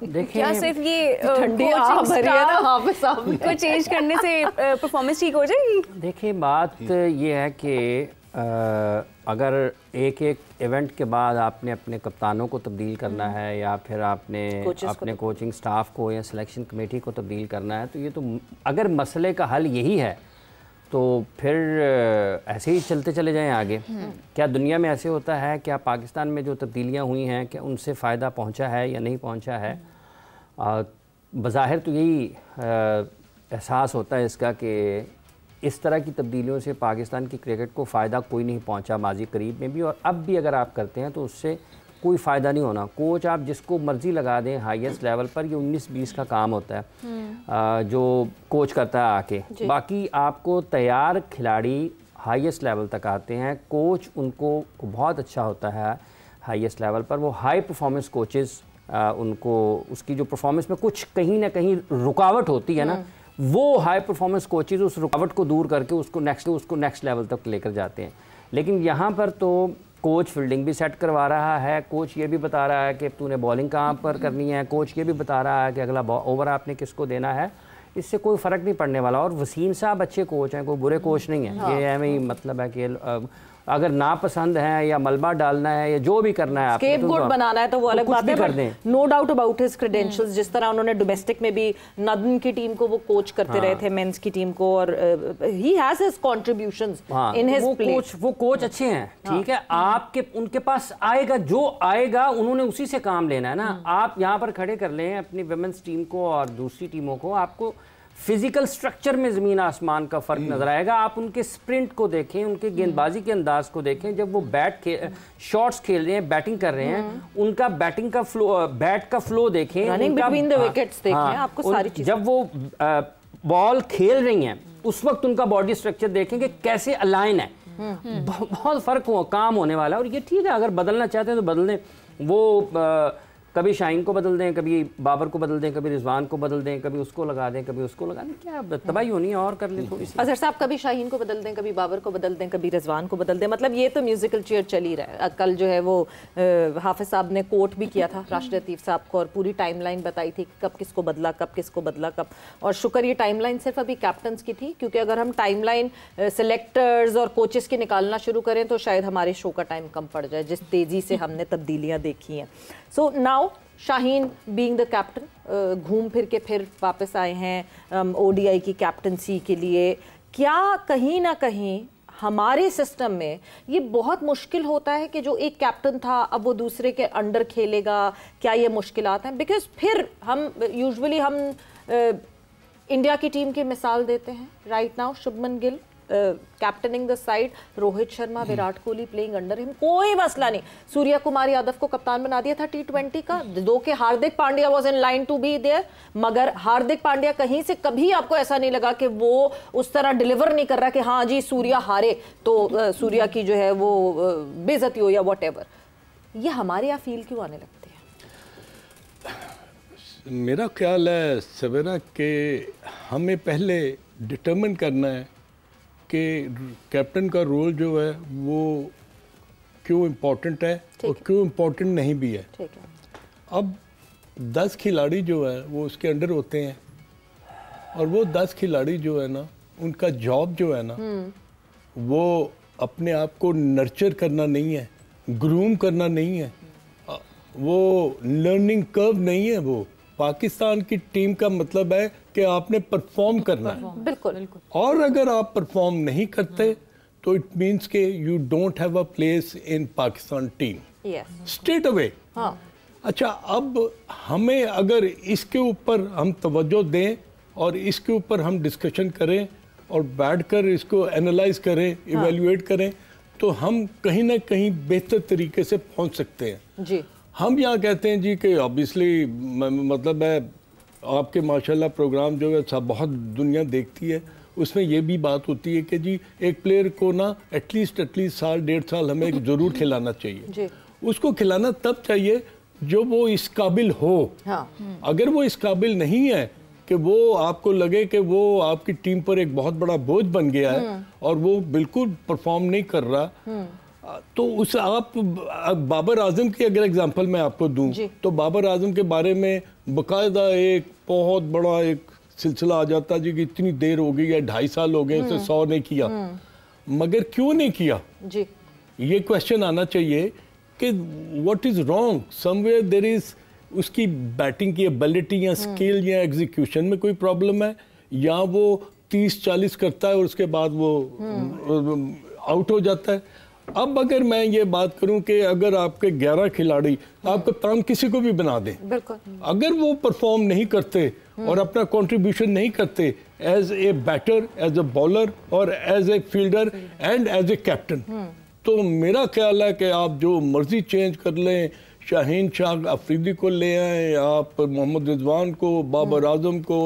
دیکھیں کیا صرف یہ کو چینج کرنے سے پرفارمنس ٹھیک ہو جائے گی؟ دیکھیں بات یہ ہے کہ اگر ایک ایونٹ کے بعد آپ نے اپنے کپتانوں کو تبدیل کرنا ہے یا پھر آپ نے اپنے کوچنگ سٹاف کو یا سلیکشن کمیٹی کو تبدیل کرنا ہے، تو یہ تو اگر مسئلے کا حل یہی ہے تو پھر ایسے ہی چلتے چلے جائیں آگے. کیا دنیا میں ایسے ہوتا ہے؟ کیا پاکستان میں جو تبدیلیاں ہوئی ہیں کہ ان سے فائدہ پہنچا ہے یا نہیں پہنچا ہے؟ بظاہر تو یہی احساس ہوتا ہے اس کا کہ اس طرح کی تبدیلیوں سے پاکستان کی کرکٹ کو فائدہ کوئی نہیں پہنچا ماضی قریب میں بھی، اور اب بھی اگر آپ کرتے ہیں تو اس سے کوئی فائدہ نہیں ہونا. کوچ آپ جس کو مرضی لگا دیں ہائیسٹ لیول پر، یہ 19-20 کا کام ہوتا ہے جو کوچ کرتا ہے آ کے. باقی آپ کو تیار کھلاڑی ہائیسٹ لیول تک آتے ہیں، کوچ ان کو بہت اچھا ہوتا ہے ہائیسٹ لیول پر. وہ ہائی پرفارمنس کوچز ان کو اس کی جو پرفارمنس میں کچھ کہیں نہ کہیں رکاوٹ ہوتی ہے نا، وہ ہائی پرفارمنس کوچز اس رکاوٹ کو دور کر کے اس کو نیکسٹ لیول تک لے کر جاتے ہیں. لیکن یہاں پر تو کوچ فیلڈنگ بھی سیٹ کروا رہا ہے، کوچ یہ بھی بتا رہا ہے کہ تو نے بولنگ کہاں پر کرنی ہے، کوچ یہ بھی بتا رہا ہے کہ اگلا اوور آپ نے کس کو دینا ہے. اس سے کوئی فرق نہیں پڑنے والا. اور وسیم صاحب اچھے کوچ ہیں، کوئی برے کوچ نہیں ہیں. یہ ہمیں مطلب ہے کہ اگر ناپسند ہے یا ملبہ ڈالنا ہے یا جو بھی کرنا ہے، اسکیپ گوٹ بنانا ہے تو وہ الگ بات ہے. No doubt about his credentials. جس طرح انہوں نے ڈومیسٹک میں بھی ندن کی ٹیم کو وہ کوچ کرتے رہے تھے، مینس کی ٹیم کو، اور he has his contributions in his play. وہ کوچ اچھے ہیں، ٹھیک ہے. آپ کے ان کے پاس آئے گا جو آئے گا، انہوں نے اسی سے کام لینا ہے نا. آپ یہاں پر کھڑے کر لیں اپنی ویمنس ٹیم کو اور دوسری ٹیموں کو، آپ کو فزیکل سٹرکچر میں زمین آسمان کا فرق نظر آئے گا. آپ ان کے سپرنٹ کو دیکھیں، ان کے گیند بازی کے انداز کو دیکھیں. جب وہ شاٹس کھیل رہے ہیں، بیٹنگ کر رہے ہیں، ان کا بیٹنگ کا فلو، بیٹ کا فلو دیکھیں، رننگ بٹوین دی وکٹس دیکھیں. آپ کو ساری چیزیں جب وہ بال کھیل رہی ہیں اس وقت ان کا باڈی سٹرکچر دیکھیں کہ کیسے الائن ہے. بہت فرق کام ہونے والا ہے. اور یہ ٹھیک ہے، اگر بدلنا چاہتے ہیں تو بدل دیں. وہ کبھی شاہین کو بدل دیں، کبھی بابر کو بدل دیں، کبھی رضوان کو بدل دیں، کبھی اس کو لگا دیں، کبھی اس کو لگا دیں. کیا تباہی ہونی ہے، اور کر لیں تھوڑی سی. اظہر صاحب کبھی شاہین کو بدل دیں، کبھی بابر کو بدل دیں، کبھی رضوان کو بدل دیں. مطلب یہ تو میوزیکل چیئر چل ہی رہا ہے. کل جو ہے وہ حافظ صاحب نے کوٹ بھی کیا تھا راشد لطیف صاحب کو، اور پوری ٹائم لائن بتائی تھی کہ کب کس کو بدلا، کب کس کو بدلا، کب. اور شکر یہ ٹائم لائن صرف ابھی کیپٹنز کی تھی، کیونکہ اگر ہم ٹائم لائن سلیکٹرز اور کوچز کی نکالنا شروع کریں تو شاید ہمارے شو کا ٹائم کم پڑ جائے، جس تیزی سے ہم نے تبدیلیاں دیکھی ہیں. So now Shaheen being the captain گھوم پھر کے پھر واپس آئے ہیں او ڈی آئی کی کیپٹنسی کے لیے. کیا کہیں نہ کہیں ہمارے سسٹم میں یہ بہت مشکل ہوتا ہے کہ جو ایک کیپٹن تھا اب وہ دوسرے کے انڈر کھیلے گا؟ کیا یہ مشکلات ہیں؟ بیکاز پھر ہم یوزولی ہم انڈیا کی ٹیم کی مثال دیتے ہیں right now. Shubman Gill captaining the side, Rohit Sharma, Virat Kohli playing under him, کوئی مسئلہ نہیں. سوریا کمار یادو کو کپتان بنا دیا تھا T20 کا، دو کہ Hardik Pandya was in line to be there. مگر ہاردک پانڈیا کہیں سے کبھی آپ کو ایسا نہیں لگا کہ وہ اس طرح ڈیلیور نہیں کر رہا کہ ہاں جی سوریا ہارے تو سوریا کی جو ہے وہ بے عزتی ہو یا واٹ ایور. یہ ہمارے یہاں فیل کیوں آنے لگتے ہیں؟ میرا خیال ہے سویرا کہ ہمیں پہلے ڈٹرمن کرنا ہے کہ کیپٹن کا رول جو ہے وہ کیوں امپورٹنٹ ہے اور کیوں امپورٹنٹ نہیں بھی ہے. اب 10 کھلاڑی جو ہے وہ اس کے انڈر ہوتے ہیں، اور وہ 10 کھلاڑی جو ہے نا ان کا جاب جو ہے نا وہ اپنے آپ کو نرچر کرنا نہیں ہے، گروم کرنا نہیں ہے، وہ لرننگ کرو نہیں ہے. وہ پاکستان کی ٹیم کا مطلب ہے کہ آپ نے پرفارم کرنا ہے. بالکل. اور اگر آپ پرفارم نہیں کرتے تو اٹ مینس کہ you don't have a place in Pakistan team straight away. اچھا، اب ہمیں اگر اس کے اوپر ہم توجہ دیں اور اس کے اوپر ہم ڈسکشن کریں اور بیٹھ کر اس کو اینالائز کریں، ایویلیویٹ کریں، تو ہم کہیں نہ کہیں بہتر طریقے سے پہنچ سکتے ہیں. جی ہم یہاں کہتے ہیں جی کہ آبویسلی مطلب ہے آپ کے ماشاءاللہ پروگرام جو ہے بہت دنیا دیکھتی ہے، اس میں یہ بھی بات ہوتی ہے کہ جی ایک پلیئر کو نا ایٹ لیسٹ سال 1.5 سال ہمیں ضرور کھلانا چاہیے. اس کو کھلانا تب چاہیے جو وہ اس قابل ہو. اگر وہ اس قابل نہیں ہے کہ وہ آپ کو لگے کہ وہ آپ کی ٹیم پر ایک بہت بڑا بوجھ بن گیا ہے اور وہ بالکل پرفارم نہیں کر رہا، تو اس آپ بابر اعظم کی اگر اگزامپل میں آپ کو دوں تو بابر اعظم کے بارے میں باقاعدہ ایک بہت بڑا ایک سلسلہ آ جاتا جی کہ اتنی دیر ہو گئی ہے 2.5 سال ہو گئے اسے 100 نہیں کیا، مگر کیوں نہیں کیا جی یہ کویشچن آنا چاہیے کہ what is wrong, somewhere there is اس کی بیٹنگ کی ایبلٹی یا اسکل یا ایگزیکیوشن میں کوئی پرابلم ہے، یا وہ 30-40 کرتا ہے اور اس کے بعد وہ آؤٹ ہو جاتا ہے۔ اب اگر میں یہ بات کروں کہ اگر آپ کے 11 کھلاڑی آپ کپتان کسی کو بھی بنا دیں، اگر وہ پرفارم نہیں کرتے اور اپنا کنٹریبیوشن نہیں کرتے as a batter, as a bowler اور as a fielder and as a captain, تو میرا خیال ہے کہ آپ جو مرضی چینج کر لیں، شاہین شاہ افریدی کو لے آئیں، آپ محمد رضوان کو، بابر اعظم کو،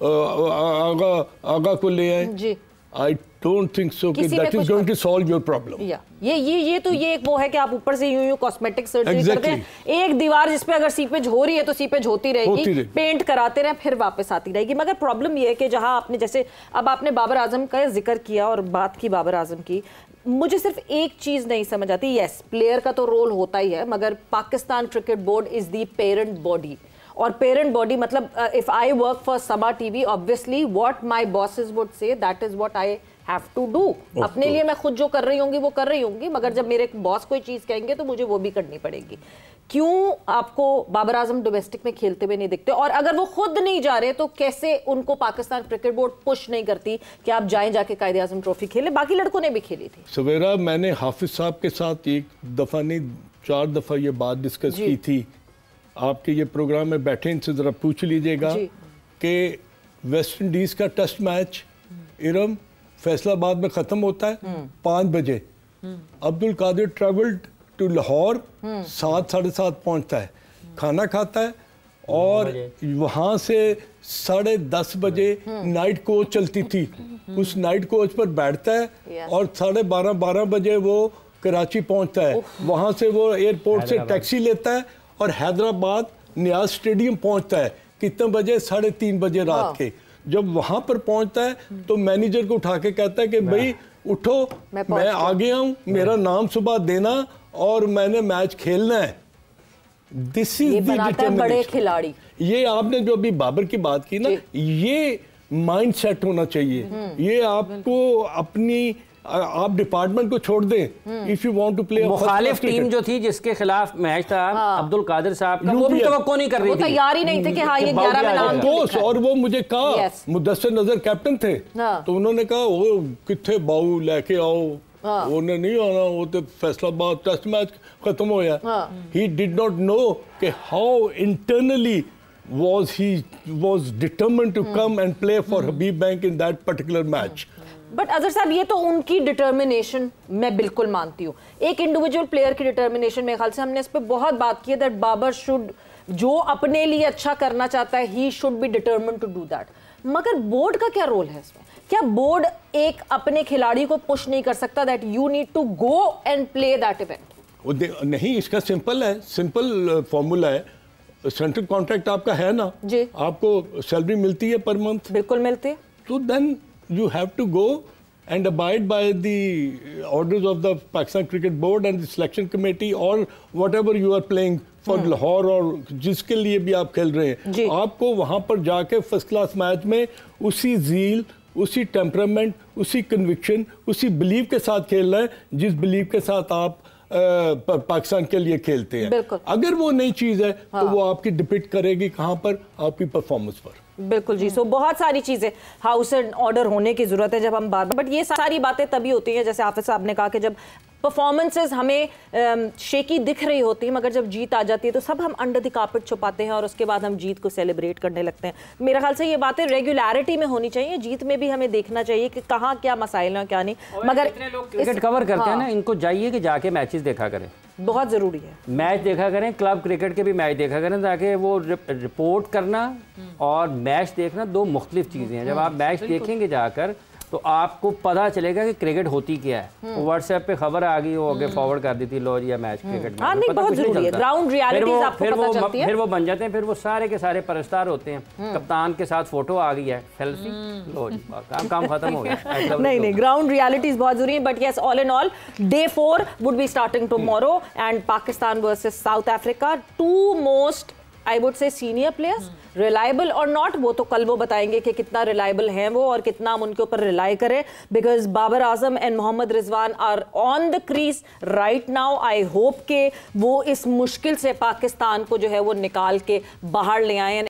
آغا کو لے آئیں، I don't think so کہ that is going to solve your problem۔ یہ تو یہ ایک وہ ہے کہ آپ اوپر سے یوں کاسمیٹک سرجری کرتے ہیں، ایک دیوار جس پہ اگر سیپیج ہو رہی ہے تو سیپیج ہوتی رہے گی، پینٹ کراتے رہیں پھر واپس آتی رہے گی۔ مگر پرابلم یہ ہے کہ جہاں آپ نے جیسے اب آپ نے بابر اعظم کا ذکر کیا اور بات کی بابر اعظم کی، مجھے صرف ایک چیز نہیں سمجھ آتی، یس پلیئر کا تو رول ہوتا ہی ہے، مگر Pakistan cricket board is the parent body, اور پیرنٹ باڈی مطلب if I work for Sama TV obviously what my bosses would say that is what I have to do۔ اپنے لیے میں خود جو کر رہی ہوں گی وہ کر رہی ہوں گی، مگر جب میرے باس کوئی چیز کہیں گے تو مجھے وہ بھی کرنی پڑے گی۔ کیوں آپ کو بابر اعظم ڈومیسٹک میں کھیلتے ہوئے نہیں دکھتے؟ اور اگر وہ خود نہیں جا رہے تو کیسے ان کو پاکستان کرکٹ بورڈ پش نہیں کرتی کہ آپ جائیں جا کے قائد اعظم ٹرافی کھیلیں؟ باقی لڑکوں نے بھی کھیلی تھی۔ سویرا میں نے حافظ صاحب کے ساتھ ایک دفعہ نہیں 4 دفعہ یہ بات ڈسکس کی تھی، آپ کے یہ پروگرام میں بیٹھے ان سے ذرا پوچھ لیجئے گا کہ ویسٹ انڈیز کا ٹیسٹ میچ ارم فیصل آباد میں ختم ہوتا ہے 5 بجے، عبد القادر ٹریولڈ ٹو لاہور 7:30 پہنچتا ہے، کھانا کھاتا ہے اور وہاں سے 10:30 بجے نائٹ کوچ چلتی تھی، اس نائٹ کوچ پر بیٹھتا ہے اور 12:30 بجے وہ کراچی پہنچتا ہے، وہاں سے وہ ایئرپورٹ سے ٹیکسی لیتا ہے اور حیدرآباد نیاز اسٹیڈیم پہنچتا ہے، کتنے بجے؟ 3:30 بجے رات کے۔ جب وہاں پر پہنچتا ہے تو مینیجر کو اٹھا کے کہتا ہے کہ بھائی اٹھو، میں آ گیا ہوں، میرا نام صبح دینا اور میں نے میچ کھیلنا ہے۔ دس از دی بڑے کھلاڑی۔ یہ آپ نے جو ابھی بابر کی بات کی نا، یہ مائنڈ سیٹ ہونا چاہیے، یہ آپ کو اپنی آپ ڈپارٹمنٹ کو چھوڑ دیں۔ if you want to play مخالف ٹیم جو تھی جس کے خلاف میچ تھا عبد القادر صاحب کا، وہ بھی توقع نہیں کر رہی تھی، وہ تیار ہی نہیں تھے کہ ہاں یہ 11 میں نام کوس، اور وہ مجھے کہا مدثر نظر کیپٹن تھے تو انہوں نے کہا وہ کتنے باؤ لے کے آؤ، انہیں نہیں آنا، وہ تو فیصل آباد ٹیسٹ میچ ختم ہویا۔ he did not know کہ how internally was determined to come and play for Habib Bank in that particular match۔ But Azhar صاحب یہ تو ان کی ڈٹرمنیشن میں بالکل مانتی ہوں، ایک انڈیویجول پلیئر کی ڈٹرمنیشن، میرے خیال سے ہم نے اس پہ بہت بات کی ہے، دیٹ بابر شوڈ جو اپنے لیے اچھا کرنا چاہتا ہے he should be determined to do that. مگر بورڈ کا کیا رول ہے اس میں؟ کیا بورڈ ایک اپنے کھلاڑی کو پش نہیں کر سکتا that you need to go and play that event? نہیں، اس کا سمپل ہے، سمپل فارمولا ہے، سینٹرل کانٹریکٹ آپ کا ہے نا، آپ کو سیلری ملتی ہے پر منتھ، بالکل ملتی ہے، تو دین you have to go and abide by the orders of the Pakistan Cricket Board and the selection committee or whatever you are playing for Lahore اور جس کے لیے بھی آپ کھیل رہے ہیں، آپ کو وہاں پر جا کے فرسٹ کلاس میچ میں اسی زیل، اسی ٹیمپرامنٹ، اسی کنوکشن، اسی بلیف کے ساتھ کھیلنا ہے جس بلیف کے ساتھ آپ پاکستان کے لیے کھیلتے ہیں۔ اگر وہ نئی چیز ہے تو وہ آپ کی ڈپیکٹ کرے گی کہاں پر؟ آپ کی پرفارمنس پر۔ بالکل جی، سو بہت ساری چیزیں ہاؤس اینڈ آرڈر ہونے کی ضرورت ہے جب ہم بات، بٹ یہ ساری باتیں تبھی ہوتی ہیں جیسے حافظ صاحب نے کہا کہ جب پرفارمنسز ہمیں شیکی دکھ رہی ہوتی ہیں، مگر جب جیت آ جاتی ہے تو سب ہم انڈر دی کارپٹ چھپاتے ہیں اور اس کے بعد ہم جیت کو سیلیبریٹ کرنے لگتے ہیں۔ میرا خیال سے یہ باتیں ریگولیرٹی میں ہونی چاہیے، جیت میں بھی ہمیں دیکھنا چاہیے کہ کہاں کیا مسائل ہیں کیا نہیں۔ مگر کرکٹ کور کرتے ہیں نا، ان کو چاہیے کہ جا کے میچز دیکھا کریں، بہت ضروری ہے، میچ دیکھا کریں، کلب کرکٹ کے بھی میچ دیکھا کریں، تاکہ وہ رپورٹ کرنا اور میچ دیکھنا دو مختلف چیزیں ہیں۔ جب آپ میچ دیکھیں گے جا کر تو آپ کو پتا چلے گا کہ کرکٹ ہوتی کیا ہے. واٹس ایپ پہ خبر آ گئی, وہ آگے فارورڈ کر دیتی لو یہ میچ کرکٹ ہاں نہیں بہت ضروری ہے, گراؤنڈ ریالٹیز آپ کو پتہ چلتی ہے. پھر وہ بن جاتے ہیں, پھر وہ سارے کے سارے پرستار ہوتے ہیں. کپتان کے ساتھ فوٹو آ گئی ہے, سیلفی, لو جی کام ختم ہو گیا. نہیں گراؤنڈ ریالٹیز بہت ضروری ہیں. But yes, all in all Day 4 would be starting tomorrow and Pakistan versus South Africa. Two most, I would say, senior players, reliable or not, وہ تو کل وہ بتائیں گے کہ کتنا ریلائبل ہیں وہ اور کتنا ہم ان کے اوپر ریلائی کریں. Because Babar Azam and Muhammad Rizwan are on the crease right now. I hope کہ وہ اس مشکل سے پاکستان کو جو ہے وہ نکال کے باہر لے آئیں.